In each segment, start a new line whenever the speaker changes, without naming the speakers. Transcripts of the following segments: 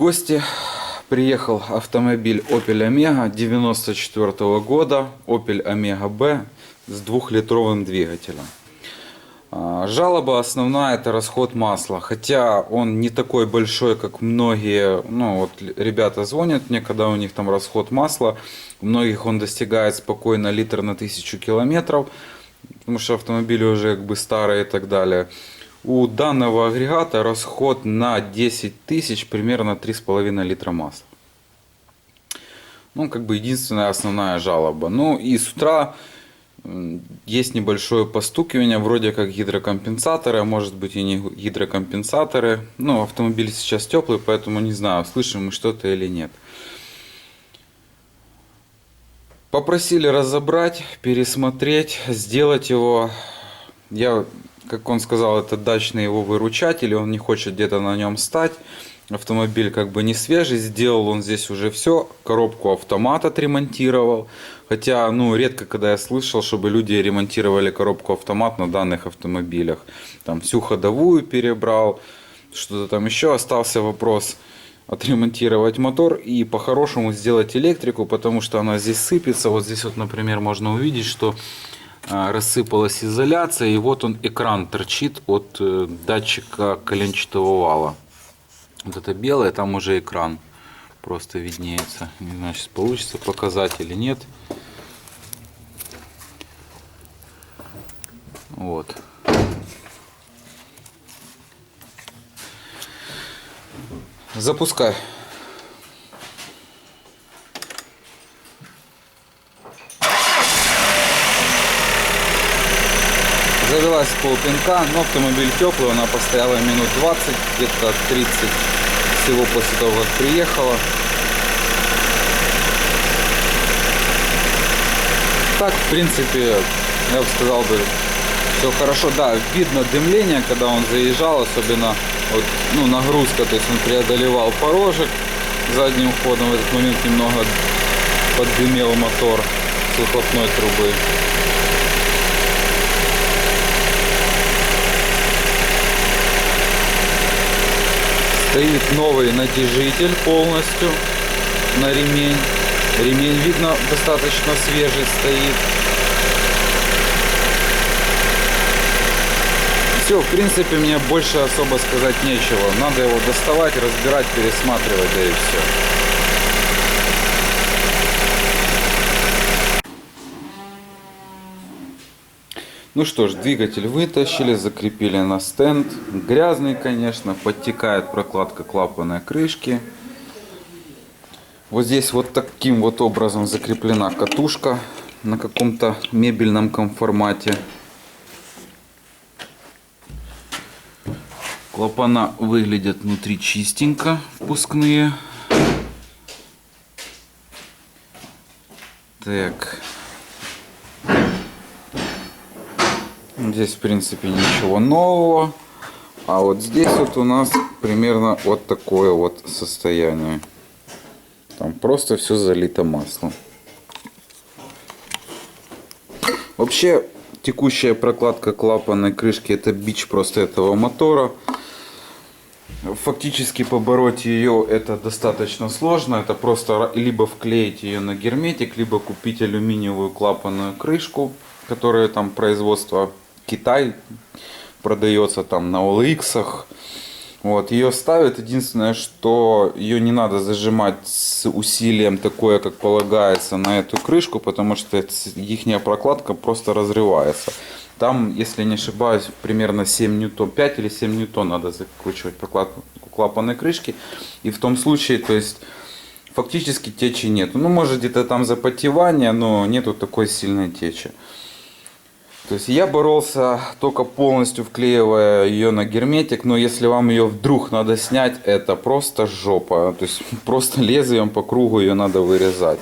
гости. Приехал автомобиль Opel Omega 94 года. Opel Omega B с 2-литровым двигателем. Жалоба основная — это расход масла. Хотя он не такой большой, как многие. Ребята звонят мне, когда у них там расход масла. У многих он достигает спокойно литр на 1000 километров. Потому что автомобили уже старые и так далее. У данного агрегата расход на 10 тысяч примерно 3,5 литра масла. Единственная основная жалоба. И с утра есть небольшое постукивание, вроде как гидрокомпенсаторы, а может быть и не гидрокомпенсаторы. Автомобиль сейчас теплый, поэтому не знаю, слышим мы что-то или нет. Попросили разобрать, пересмотреть, сделать его. Как он сказал, это дачный его выручатель, он не хочет где-то на нем стать. Автомобиль не свежий, сделал он здесь уже все, коробку автомат отремонтировал. Хотя, редко когда я слышал, чтобы люди ремонтировали коробку автомат на данных автомобилях. Там всю ходовую перебрал, что-то там еще. Остался вопрос отремонтировать мотор и по-хорошему сделать электрику, потому что она здесь сыпется. Вот здесь например, можно увидеть, что рассыпалась изоляция, и вот он, экран торчит от датчика коленчатого вала. Вот это белое, там уже экран просто виднеется. Не знаю, сейчас получится показать или нет. Вот. Запускай. Завелась с полпинка, но автомобиль теплый, она постояла минут 20, где-то 30 всего после того, как приехала. Так, в принципе, я бы сказал, все хорошо. Да, видно дымление, когда он заезжал, особенно нагрузка, то есть он преодолевал порожек задним ходом. В этот момент немного поддымел мотор с выхлопной трубы. Стоит новый натяжитель полностью на ремень. Ремень, видно, достаточно свежий стоит. Все, в принципе, мне больше особо сказать нечего. Надо его доставать, разбирать, пересматривать, да и все. Ну что ж, двигатель вытащили, закрепили на стенд. Грязный, конечно, подтекает прокладка клапанной крышки. Вот здесь вот таким вот образом закреплена катушка на каком-то мебельном конформате. Клапана выглядят внутри чистенько, впускные. Так. Здесь, в принципе, ничего нового. А вот здесь вот у нас примерно вот такое вот состояние. Там просто все залито маслом. Вообще, текущая прокладка клапанной крышки — это бич просто этого мотора. Фактически побороть ее это достаточно сложно. Это просто либо вклеить ее на герметик, либо купить алюминиевую клапанную крышку, которая там производство Китай, продается там на OLX. Вот, ее ставят. Единственное, что ее не надо зажимать с усилием такое, как полагается, на эту крышку, потому что ихняя прокладка просто разрывается. Там, если не ошибаюсь, примерно 7 ньютон, 5 или 7 ньютон надо закручивать прокладку клапанной крышки. И в том случае, то есть фактически течи нет. Может где-то там запотевание, но нету такой сильной течи. То есть я боролся только полностью вклеивая ее на герметик, но если вам ее вдруг надо снять, это просто жопа. То есть просто лезвием по кругу ее надо вырезать.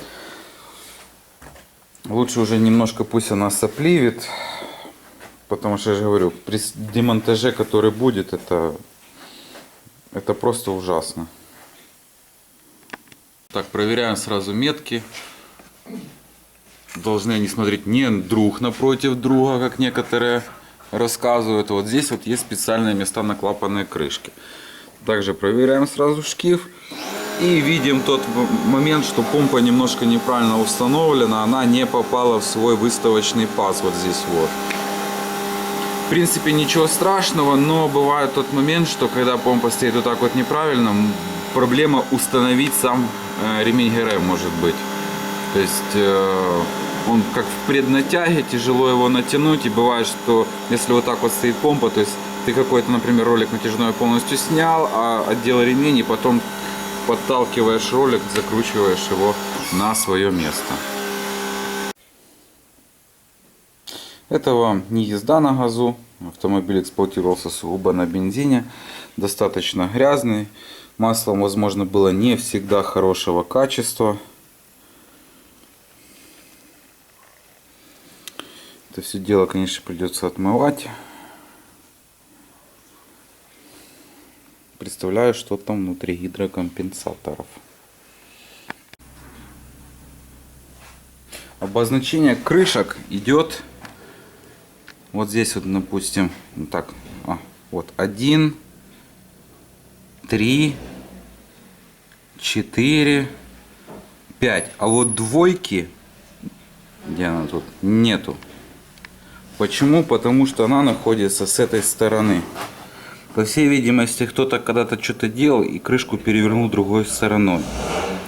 Лучше уже немножко пусть она сопливит, потому что, я же говорю, при демонтаже, который будет, это просто ужасно. Так, проверяем сразу метки. Должны они смотреть не друг напротив друга, как некоторые рассказывают. Вот здесь вот есть специальные места на клапанной крышке. Также проверяем сразу шкив. И видим тот момент, что помпа немножко неправильно установлена. Она не попала в свой выставочный паз вот здесь вот. В принципе, ничего страшного, но бывает тот момент, что когда помпа стоит вот так вот неправильно, проблема установить сам ремень ГРМ может быть. То есть он как в преднатяге, тяжело его натянуть. И бывает, что если вот так вот стоит помпа, то есть ты какой-то, например, ролик натяжной полностью снял, а отдел ремень, и потом подталкиваешь ролик, закручиваешь его на свое место. Это вам не езда на газу. Автомобиль эксплуатировался сугубо на бензине. Достаточно грязный. Масло, возможно, было не всегда хорошего качества. Это все дело, конечно, придется отмывать. Представляю, что там внутри гидрокомпенсаторов. Обозначение крышек идет вот здесь вот, допустим, так, вот 1, 3, 4, 5. А вот двойки, где она тут, нету. Почему? Потому что она находится с этой стороны. По всей видимости, кто-то когда-то что-то делал и крышку перевернул другой стороной.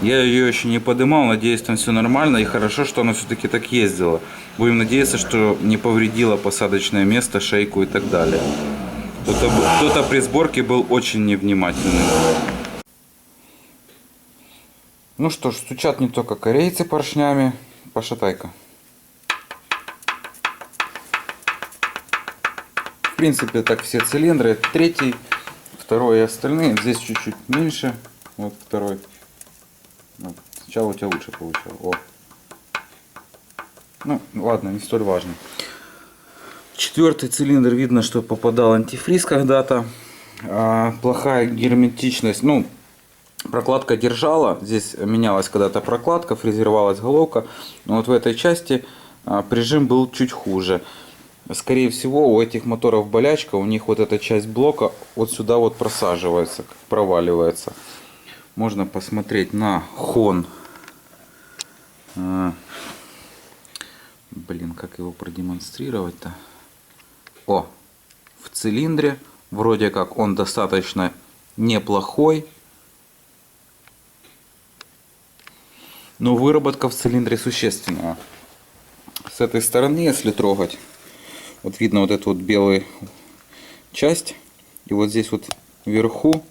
Я ее еще не поднимал, надеюсь, там все нормально и хорошо, что она все-таки так ездила. Будем надеяться, что не повредила посадочное место, шейку и так далее. Кто-то при сборке был очень невнимательный. Ну что ж, стучат не только корейцы поршнями. Пошатай-ка. В принципе, так все цилиндры. Третий, второй и остальные. Здесь чуть-чуть меньше. Вот второй. Вот. Сначала у тебя лучше получилось. О. Ну, ладно, не столь важно. Четвертый цилиндр, видно, что попадал антифриз когда-то. Плохая герметичность. Ну, прокладка держала. Здесь менялась когда-то прокладка, фрезеровалась головка. Но вот в этой части прижим был чуть хуже. Скорее всего, у этих моторов болячка, у них вот эта часть блока вот сюда вот просаживается, проваливается. Можно посмотреть на хон. Блин, как его продемонстрировать-то? О, в цилиндре. Вроде как он достаточно неплохой. Но выработка в цилиндре существенная. С этой стороны, если трогать, вот видно вот эту вот белую часть. И вот здесь вот вверху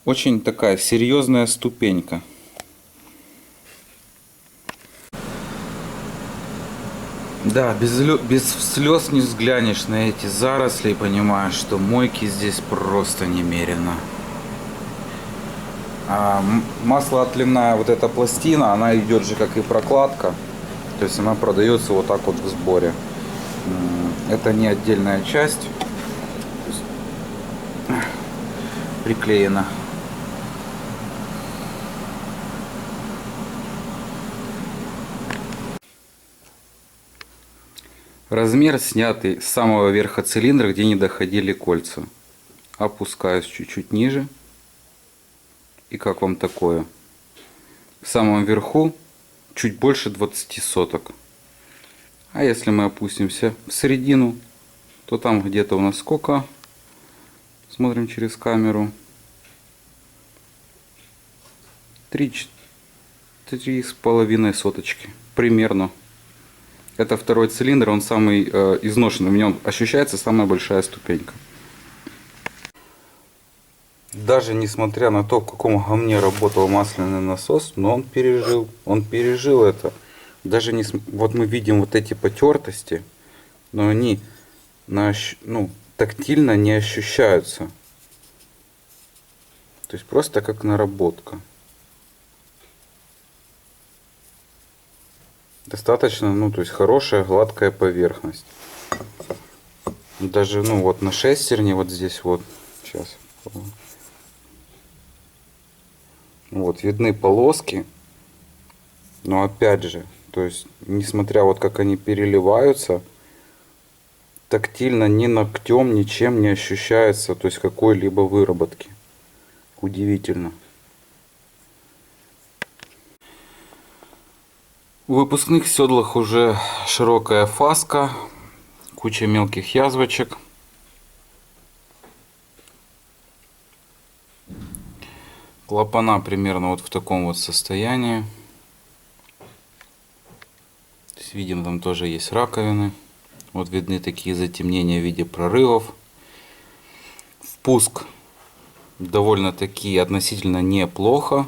очень такая серьезная ступенька. Да, без слез не взглянешь на эти заросли и понимаешь, что мойки здесь просто немерено. Маслоотливная вот эта пластина, она идет же как и прокладка. То есть она продается вот так вот в сборе. Это не отдельная часть. Приклеена. Размер снятый с самого верха цилиндра, где не доходили кольца. Опускаюсь чуть-чуть ниже. И как вам такое? В самом верху чуть больше 20 соток. А если мы опустимся в середину, то там где-то у нас сколько? Смотрим через камеру. 3,5 соточки. Примерно. Это второй цилиндр, он самый изношенный. В нем ощущается самая большая ступенька. Даже несмотря на то, в каком говне работал масляный насос, но он пережил. Он пережил это. Даже не, вот мы видим вот эти потертости, но они тактильно не ощущаются. То есть просто как наработка. Достаточно, то есть хорошая гладкая поверхность. Даже, вот на шестерне, вот здесь вот, сейчас. Вот, видны полоски. Но опять же, то есть, несмотря вот как они переливаются, тактильно ни ногтем, ничем не ощущается, то есть какой-либо выработки. Удивительно. В выпускных седлах уже широкая фаска, куча мелких язвочек. Клапана примерно вот в таком вот состоянии. То есть, видим, там тоже есть раковины. Вот видны такие затемнения в виде прорывов. Впуск довольно-таки относительно неплохо.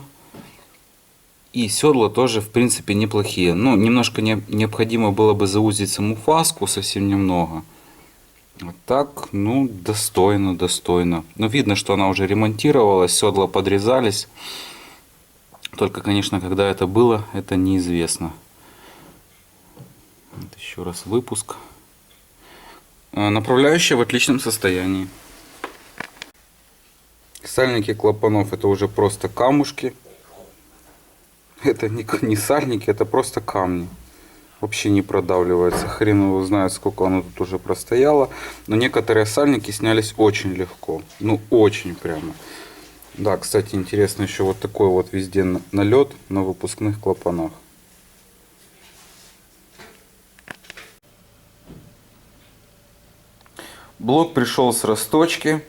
И седла тоже, в принципе, неплохие. Ну, немножко необходимо было бы заузить саму фаску, совсем немного. А так, ну, достойно, достойно. Но видно, что она уже ремонтировалась, седла подрезались. Только, конечно, когда это было, это неизвестно. Вот еще раз выпуск. Направляющая в отличном состоянии. Сальники клапанов — это уже просто камушки. Это не сальники, это просто камни. Вообще не продавливается. Хрен его знает, сколько оно тут уже простояло. Но некоторые сальники снялись очень легко. Ну, очень прямо. Да, кстати, интересно, еще вот такой вот везде налет на выпускных клапанах. Блок пришел с расточки.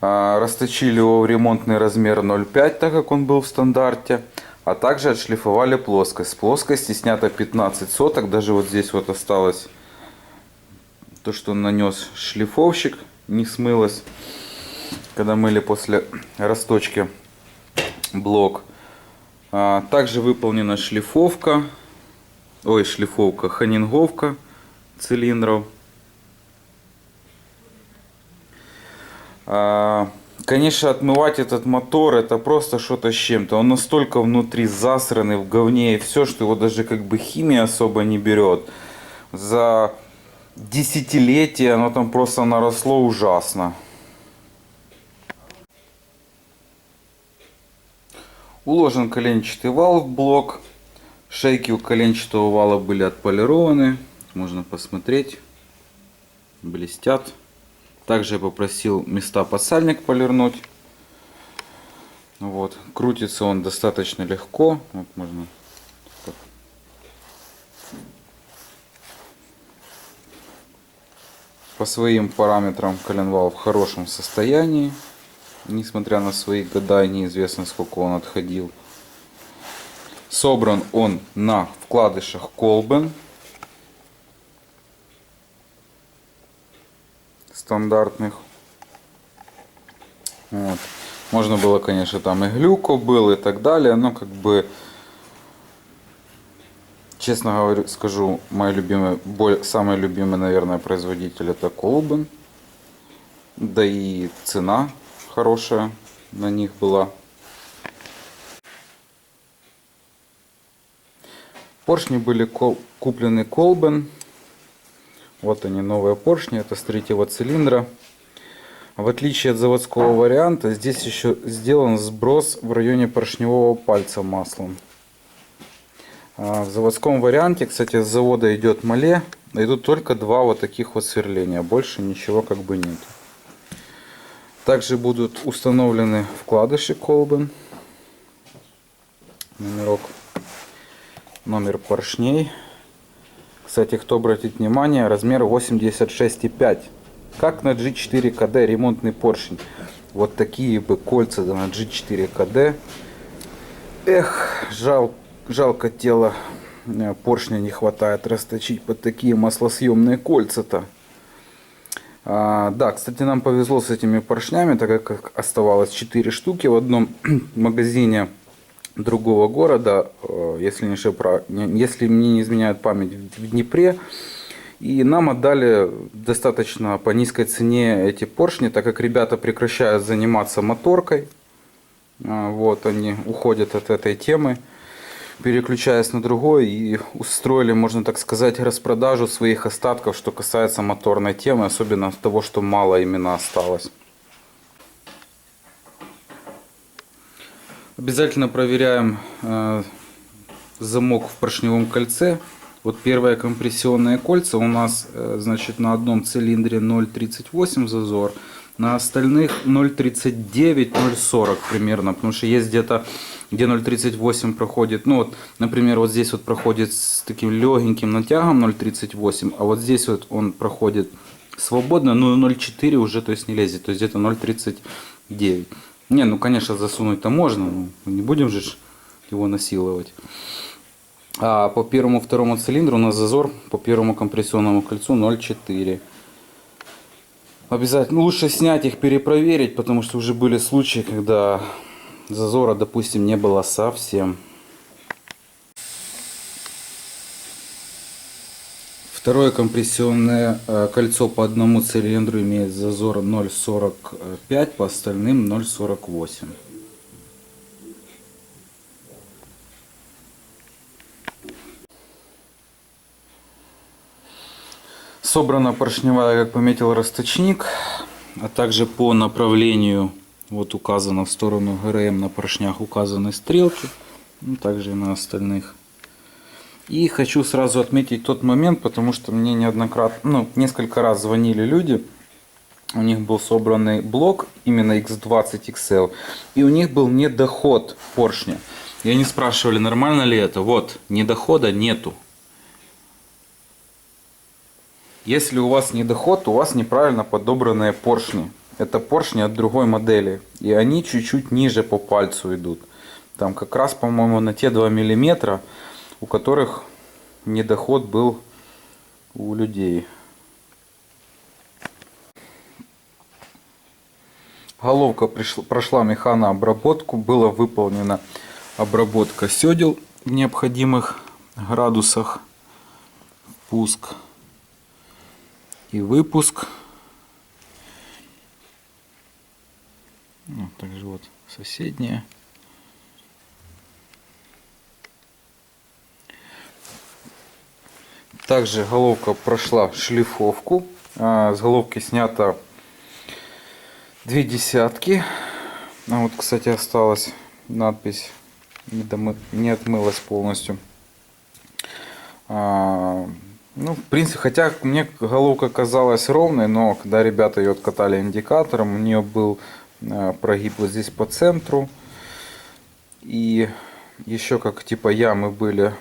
Расточили его в ремонтный размер 0,5, так как он был в стандарте. А также отшлифовали плоскость. С плоскости снято 15 соток. Даже вот здесь вот осталось то, что нанес шлифовщик. Не смылось, когда мыли после расточки блок. Также выполнена шлифовка. Ханинговка цилиндров. Конечно, отмывать этот мотор — это просто что-то с чем-то. Он настолько внутри засранный в говне и все, что его даже как бы химия особо не берет. За десятилетия оно там просто наросло ужасно. Уложен коленчатый вал в блок. Шейки у коленчатого вала были отполированы. Можно посмотреть. Блестят. Также я попросил места под сальник полирнуть. Вот. Крутится он достаточно легко. Вот можно. По своим параметрам коленвал в хорошем состоянии. Несмотря на свои года, неизвестно, сколько он отходил. Собран он на вкладышах Колбен. Стандартных. Вот. Можно было, конечно, там и глюко был и так далее, но как бы, честно говорю, скажу, самый любимый, наверное, производитель — это Колбен. Да и цена хорошая на них была. Поршни были куплены Колбен. Вот они, новые поршни, это с 3-го цилиндра. В отличие от заводского варианта, здесь еще сделан сброс в районе поршневого пальца маслом. В заводском варианте, кстати, с завода идет мале, идут только 2 вот таких вот сверления, больше ничего как бы нет. Также будут установлены вкладыши Колбен. Номер поршней. Кстати, кто обратит внимание, размер 86,5. Как на G4 KD ремонтный поршень. Вот такие бы кольца на G4 KD. Эх, жалко тело. Поршня не хватает расточить под такие маслосъемные кольца-то. Да, кстати, нам повезло с этими поршнями, так как оставалось 4 штуки в одном магазине другого города, если мне не изменяет память, в Днепре. И нам отдали достаточно по низкой цене эти поршни, так как ребята прекращают заниматься моторкой. Вот, они уходят от этой темы, переключаясь на другой, и устроили, можно так сказать, распродажу своих остатков, что касается моторной темы, особенно того, что мало именно осталось. Обязательно проверяем замок в поршневом кольце. Вот первое компрессионное кольцо у нас, значит, на одном цилиндре 0,38 зазор, На остальных 0,39, 0,40 примерно, потому что есть где-то, где 0,38 проходит, ну вот, например, вот здесь вот проходит с таким легеньким натягом 0,38, а вот здесь вот он проходит свободно, но 0,4 уже, то есть не лезет, то есть где-то 0,39. Не, ну конечно засунуть-то можно, но мы не будем же его насиловать. А по первому-второму цилиндру у нас зазор по первому компрессионному кольцу 0,4. Обязательно лучше снять их, перепроверить, потому что уже были случаи, когда зазора, допустим, не было совсем. Второе компрессионное кольцо по одному цилиндру имеет зазор 0,45, по остальным 0,48. Собрана поршневая, как пометил росточник, а также по направлению, вот указано в сторону ГРМ, на поршнях указаны стрелки, ну, также и на остальных. И хочу сразу отметить тот момент, потому что мне неоднократно, ну, несколько раз звонили люди, у них был собранный блок, именно X20 XL, и у них был недоход поршня. И они спрашивали, нормально ли это. Вот, недохода нету. Если у вас недоход, у вас неправильно подобранные поршни. Это поршни от другой модели. И они чуть-чуть ниже по пальцу идут. Там как раз, по-моему, на те 2 миллиметра, у которых недоход был у людей. Головка прошла механообработку. Была выполнена обработка седел в необходимых градусах. Впуск и выпуск. Также вот соседняя. Также головка прошла шлифовку. С головки снято 2 десятки. Вот, кстати, осталась надпись, не отмылась полностью. Ну, в принципе, хотя мне головка казалась ровной, но когда ребята ее откатали индикатором, у нее был прогиб вот здесь по центру. И еще как типа ямы были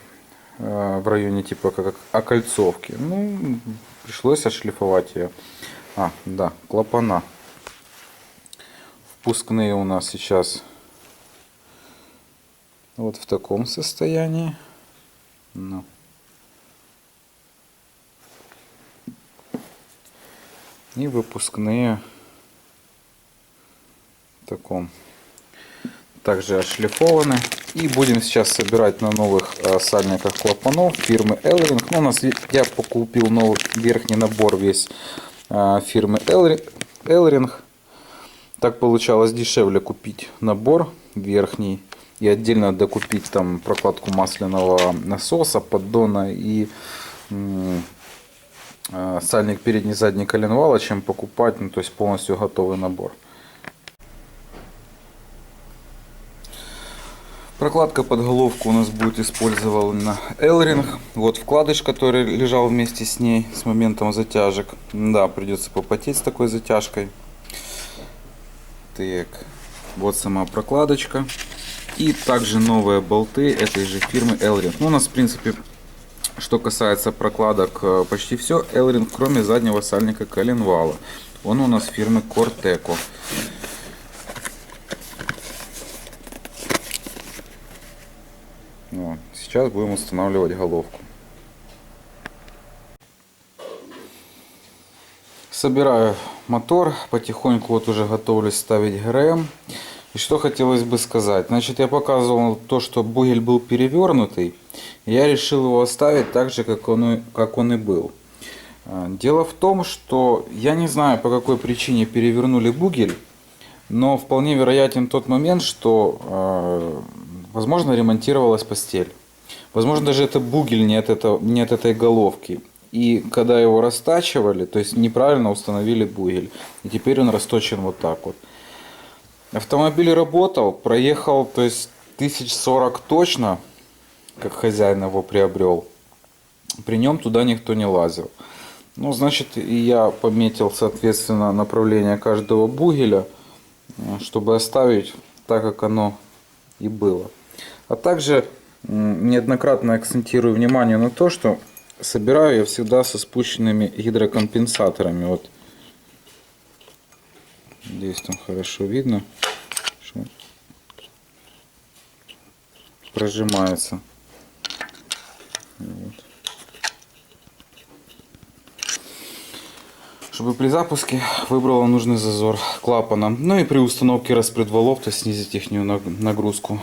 в районе типа как окольцовки. Ну, пришлось отшлифовать ее. Да, клапана. Впускные у нас сейчас вот в таком состоянии. Ну. И выпускные в таком. Также отшлифованы. И будем сейчас собирать на новых сальниках клапанов фирмы Elring. Ну, у нас я покупил новый верхний набор весь фирмы Elring. Так получалось дешевле купить набор верхний и отдельно докупить там прокладку масляного насоса, поддона и сальник передний задний коленвала, чем покупать, ну, то есть полностью готовый набор. Прокладка под головку у нас будет использована Elring. Вот вкладыш, который лежал вместе с ней с моментом затяжек. Да, придется попотеть с такой затяжкой. Так, вот сама прокладочка. И также новые болты этой же фирмы Elring. Ну, у нас, в принципе, что касается прокладок, почти все Elring, кроме заднего сальника коленвала. Он у нас фирмы Corteco. Вот. Сейчас будем устанавливать головку. Собираю мотор, потихоньку вот уже готовлюсь ставить ГРМ. И что хотелось бы сказать. Значит, я показывал то, что бугель был перевернутый. Я решил его оставить так же, как он и был. Дело в том, что я не знаю, по какой причине перевернули бугель. Но вполне вероятен тот момент, что, возможно, ремонтировалась постель. Возможно, даже это бугель не от этой головки. И когда его растачивали, то есть неправильно установили бугель. И теперь он расточен вот так вот. Автомобиль работал, проехал, то есть 1040 точно, как хозяин его приобрел. При нем туда никто не лазил. Ну, значит, и я пометил, соответственно, направление каждого бугеля, чтобы оставить так, как оно и было. А также неоднократно акцентирую внимание на то, что собираю я всегда со спущенными гидрокомпенсаторами. Вот здесь там хорошо видно, что прожимается. Вот. Чтобы при запуске выбрала нужный зазор клапана. Ну и при установке распредвалов, то снизить их нагрузку.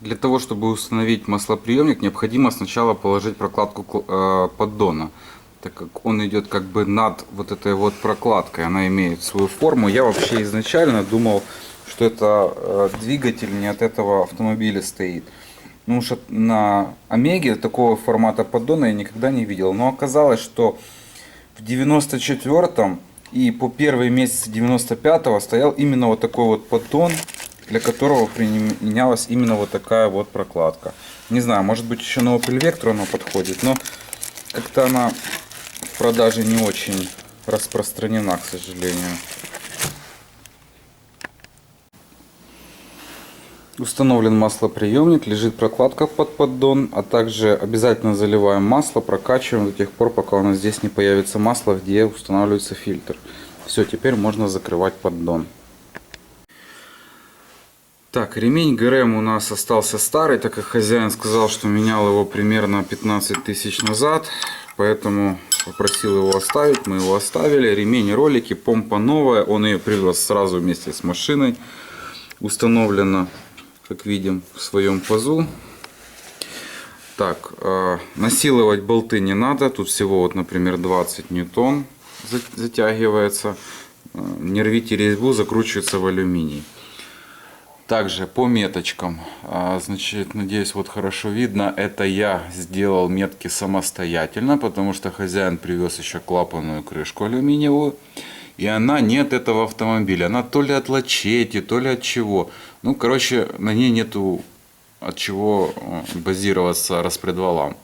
Для того, чтобы установить маслоприемник, необходимо сначала положить прокладку поддона, так как он идет как бы над вот этой вот прокладкой, она имеет свою форму. Я вообще изначально думал, что это двигатель не от этого автомобиля стоит. Потому что на Омеге такого формата поддона я никогда не видел. Но оказалось, что в 94-м и по первые месяцы 95-го стоял именно вот такой вот поддон, для которого применялась именно вот такая вот прокладка. Не знаю, может быть еще на Opel Vectra она подходит, но как-то она в продаже не очень распространена, к сожалению. Установлен маслоприемник, лежит прокладка под поддон, а также обязательно заливаем масло, прокачиваем до тех пор, пока у нас здесь не появится масло, где устанавливается фильтр. Все, теперь можно закрывать поддон. Так, ремень ГРМ у нас остался старый, так как хозяин сказал, что менял его примерно 15 тысяч назад, поэтому попросил его оставить, мы его оставили. Ремень и ролики, помпа новая, он ее привез сразу вместе с машиной, установлена, как видим, в своем пазу. Так, насиловать болты не надо. Тут всего, вот, например, 20 ньютон затягивается. Не рвите резьбу, закручивается в алюминий. Также по меточкам. Значит, надеюсь, вот хорошо видно. Это я сделал метки самостоятельно, потому что хозяин привез еще клапанную крышку алюминиевую. И она не от этого автомобиля. Она то ли от лачети, то ли от чего. Ну, короче, на ней нету от чего базироваться распредвалам.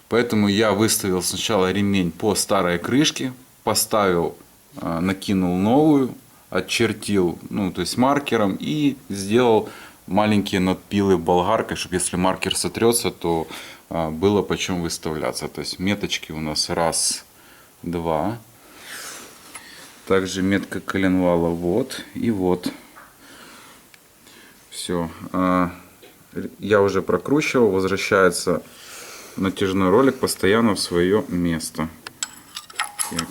Поэтому я выставил сначала ремень по старой крышке. Поставил, накинул новую. Отчертил, ну, то есть маркером. И сделал маленькие надпилы болгаркой, чтобы если маркер сотрется, то было почем выставляться. То есть меточки у нас раз, два. Также метка коленвала вот и вот. Все. Я уже прокручивал. Возвращается натяжной ролик постоянно в свое место. Так.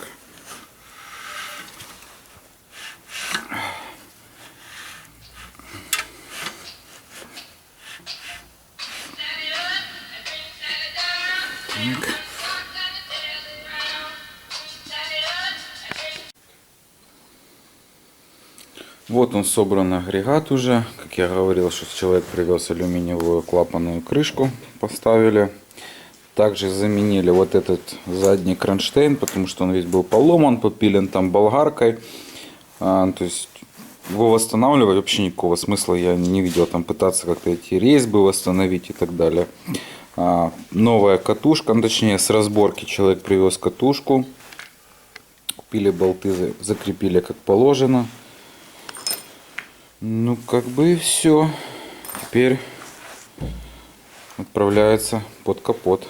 Так. Вот он, собран агрегат уже. Как я говорил, что человек привез алюминиевую клапанную крышку, поставили. Также заменили вот этот задний кронштейн, потому что он весь был поломан, попилен там болгаркой. То есть его восстанавливать вообще никакого смысла я не видел. Там пытаться как-то эти резьбы восстановить и так далее. Новая катушка, ну, точнее с разборки человек привез катушку. Купили болты, закрепили как положено. Ну, как бы и все. Теперь отправляется под капот.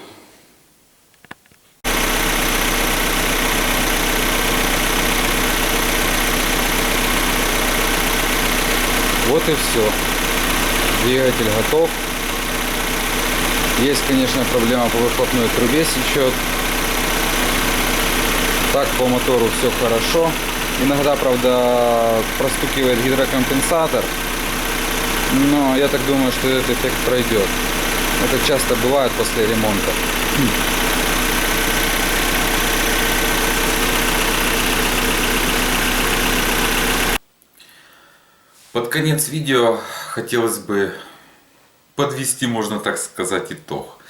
Вот и все. Двигатель готов. Есть, конечно, проблема по выхлопной трубе сечет. Так, по мотору все хорошо. Иногда, правда, простукивает гидрокомпенсатор, но я так думаю, что этот эффект пройдет. Это часто бывает после ремонта. Под конец видео хотелось бы подвести, можно так сказать, итог.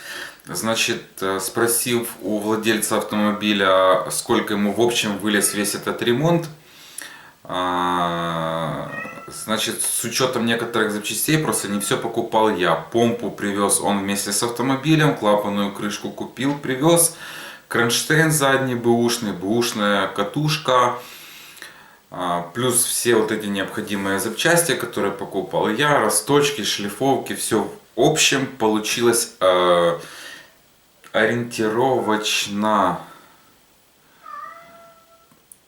Значит, спросив у владельца автомобиля, сколько ему в общем вылез весь этот ремонт, Значит, с учетом некоторых запчастей, просто не все покупал я. Помпу привез он вместе с автомобилем, клапанную крышку купил, привез. Кронштейн задний бэушный, бэушная катушка. Плюс все вот эти необходимые запчасти, которые покупал я, расточки, шлифовки, все в общем получилось ориентировочно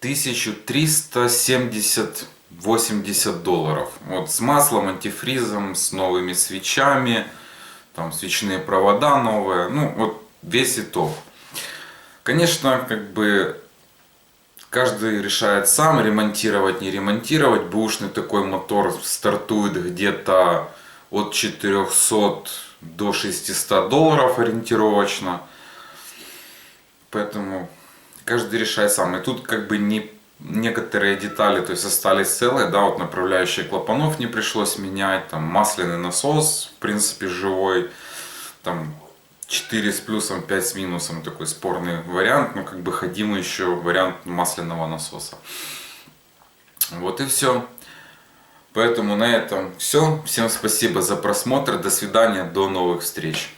1370-80 долларов. Вот с маслом, антифризом, с новыми свечами, там свечные провода новые, ну вот весь итог. Конечно, как бы каждый решает сам, ремонтировать, не ремонтировать. Бэушный такой мотор стартует где-то от 400 до 600 долларов ориентировочно. Поэтому каждый решает сам. И тут как бы не некоторые детали, то есть остались целые, да, вот направляющие клапанов не пришлось менять, там масляный насос, в принципе, живой, там 4 с плюсом, 5 с минусом, такой спорный вариант, но как бы ходимый еще вариант масляного насоса. Вот и все. Поэтому на этом все. Всем спасибо за просмотр. До свидания. До новых встреч.